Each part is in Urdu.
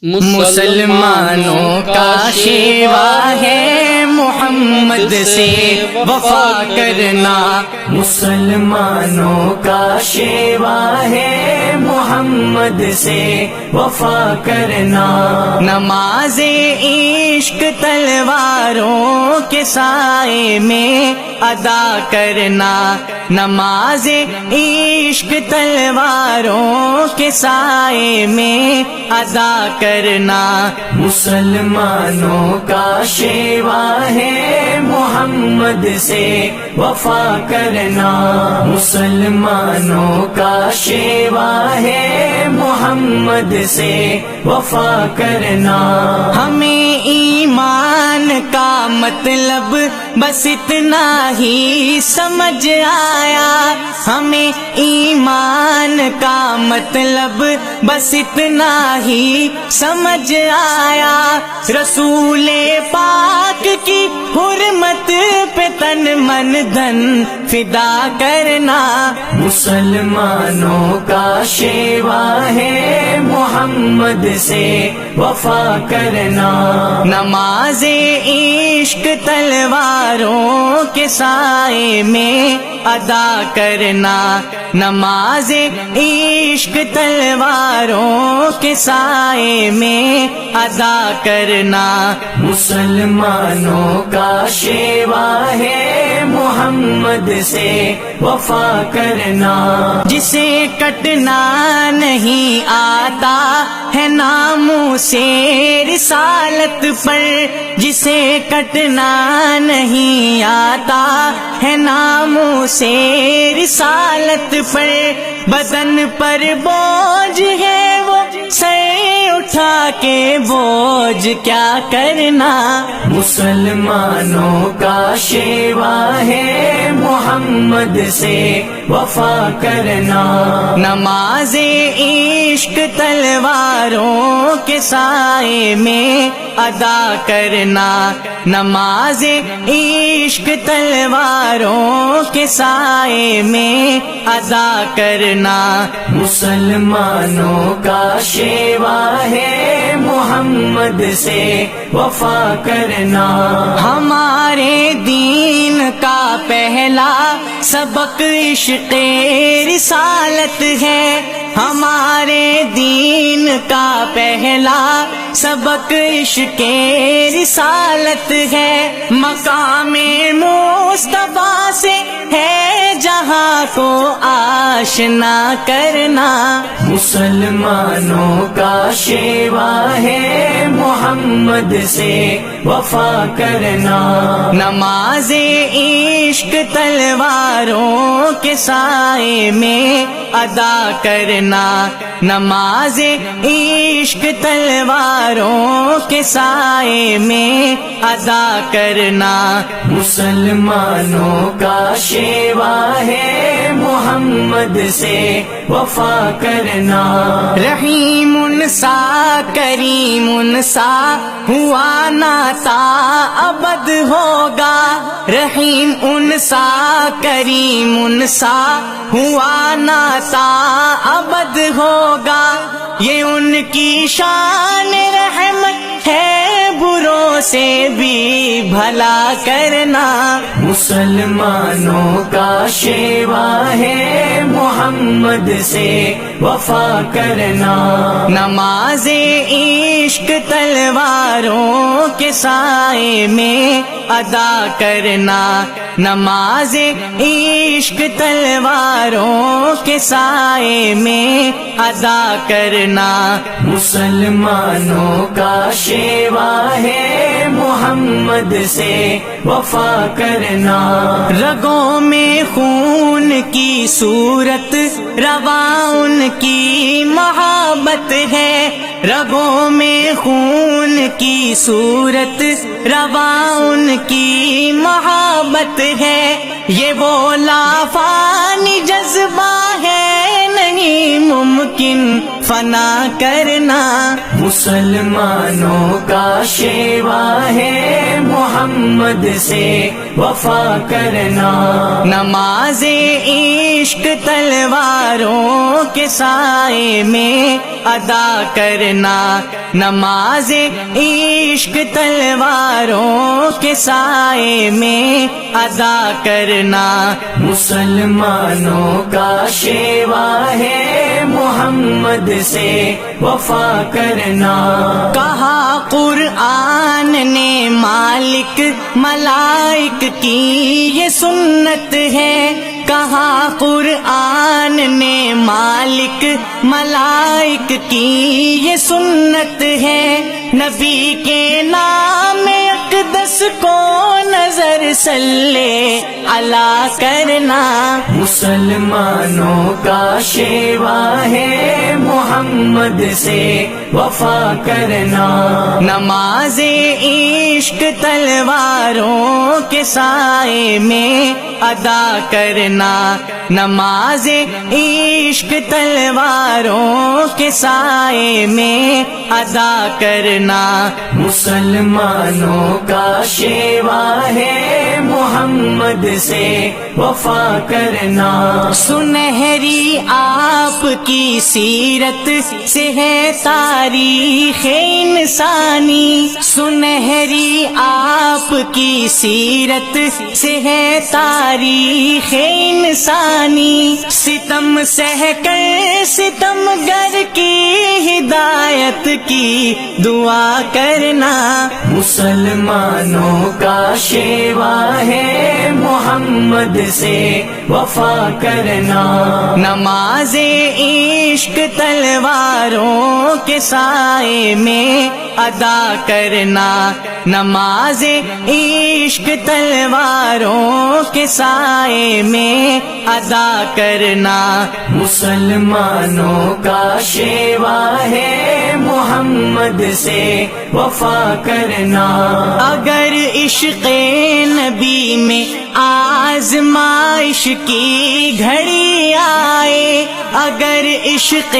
مسلمانوں کا شیوا ہے محمد سے وفا کرنا، مسلمانوں کا شیوا ہے محمد سے وفا کرنا، نماز عشق تلواروں کے سائے میں ادا کرنا، نماز عشق تلواروں کے سائے میں ادا کرنا، مسلمانوں کا شیوا ہے محمد سے وفا کرنا، مسلمانوں کا شیوا ہے محمد سے وفا کرنا، ہمیں ایمان کا مطلب بس اتنا ہی سمجھ آیا، ہمیں ایمان کا مطلب بس اتنا ہی سمجھ آیا، رسول پاک کی حرمت پہ تن من دھن فدا کرنا، مسلمانوں کا شیوا ہے محمد سے وفا کرنا، نماز عشق تلواروں کے سائے میں ادا کرنا، نماز عشق تلواروں کے سائے میں ادا کرنا، مسلمانوں کا شیوا ہے محمد سے وفا کرنا، جسے کٹنا نہیں آتا ہے ناموں سے رسالت پر، جسے کٹنا نہیں آتا ہے ناموں سے رسالت پر، بدن پر بوجھ ہے وہ سر اٹھا کے بوجھ کیا کرنا، مسلمانوں کا شیوا ہے محمد سے وفا کرنا، نماز عشق تلواروں کے سائے میں ادا کرنا، نماز عشق تلواروں کے سائے میں ادا کرنا، مسلمانوں کا شیوا ہے محمد سے وفا کرنا، ہمارے دین کا پہلا سبق عشق رسالت ہے، ہمارے دین کا پہلا سبق عشق رسالت ہے، مقام مصطفیٰ سے ہے جہاں کو آشنا کرنا، مسلمانوں کا شیوا ہے محمد سے وفا کرنا، نماز عشق تلواروں کے سائے میں ادا کرنا، نماز عشق تلواروں کے سائے میں ادا کرنا، مسلمانوں کا شیوا ہے محمد سے وفا کرنا، رحیم سا کریم سا ہوا ناتا ابد ہوگا، رحیم ان سا کریم سا ہوا ناتا ابد ہوگا، یہ ان کی شان رحمت ہے بروں سے بھی بھلا کرنا، مسلمانوں کا شیوا ہے محمد سے وفا کرنا، نماز عشق تلواروں کے سائے میں ادا کرنا، نماز عشق تلواروں کے سائے میں ادا کرنا، مسلمانوں کا شیوا ہے محمد سے وفا کرنا، رگوں میں خون کی صورت رواں ان کی محبت ہے، رگوں میں خون کی صورت رواں ان کی محبت ہے، یہ وہ لافانی جذبہ ہے نہیں ممکن فنا کرنا، مسلمانوں کا شیوا ہے محمد سے وفا کرنا، نماز عشق تلواروں کے سائے میں ادا کرنا، نماز عشق تلواروں کے سائے میں ادا کرنا، مسلمانوں کا شیوا ہے محمد سے وفا کرنا، کہا قرآن نے مالک ملائک کی یہ سنت ہے، کہا قرآن نے مالک ملائک کی یہ سنت ہے، نبی کے نام اقدس کو نظر صلی علی کرنا، مسلمانوں کا شیوا ہے محمد سے وفا کرنا، نماز عشق تلواروں کے سائے میں ادا کرنا، نماز عشق تلواروں کے سائے میں ادا کرنا، مسلمانوں کا شیوا ہے محمد سے وفا کرنا، سنہری آپ کی سیرت سے ہے تاریخ انسانی، سنہری آپ کی سیرت سے ہے تاریخ انسانی، ستم سہ کر ستم گر کی ہدایت کی دعا کرنا، مسلمانوں کا شیوا ہے محمد سے وفا کرنا، نماز عشق تلواروں کے سائے میں ادا کرنا، نماز عشق تلواروں کے سائے میں ادا کرنا، مسلمانوں کا شیوا ہے محمد سے وفا کرنا، اگر عشق نبی میں آزمائش کی گھڑی آئے، اگر عشق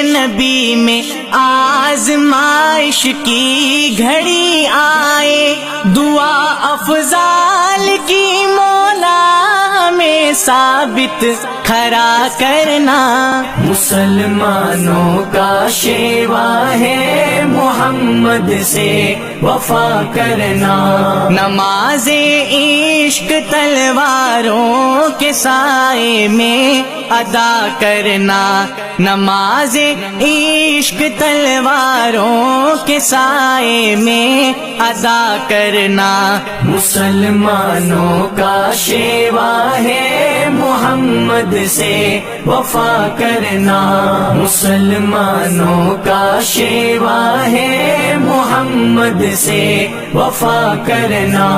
نبی میں آزمائش کی گھڑی آئے، دعا افضال کی مولا میں ثابت کھڑا کرنا، مسلمانوں کا شیوا ہے محمد سے وفا کرنا، نماز عشق تلواروں کے سائے میں ادا کرنا، نماز عشق تلواروں کے سائے میں ادا کرنا، مسلمانوں کا شیوا ہے محمد سے وفا کرنا، مسلمانوں کا شیوا ہے محمد سے وفا کرنا۔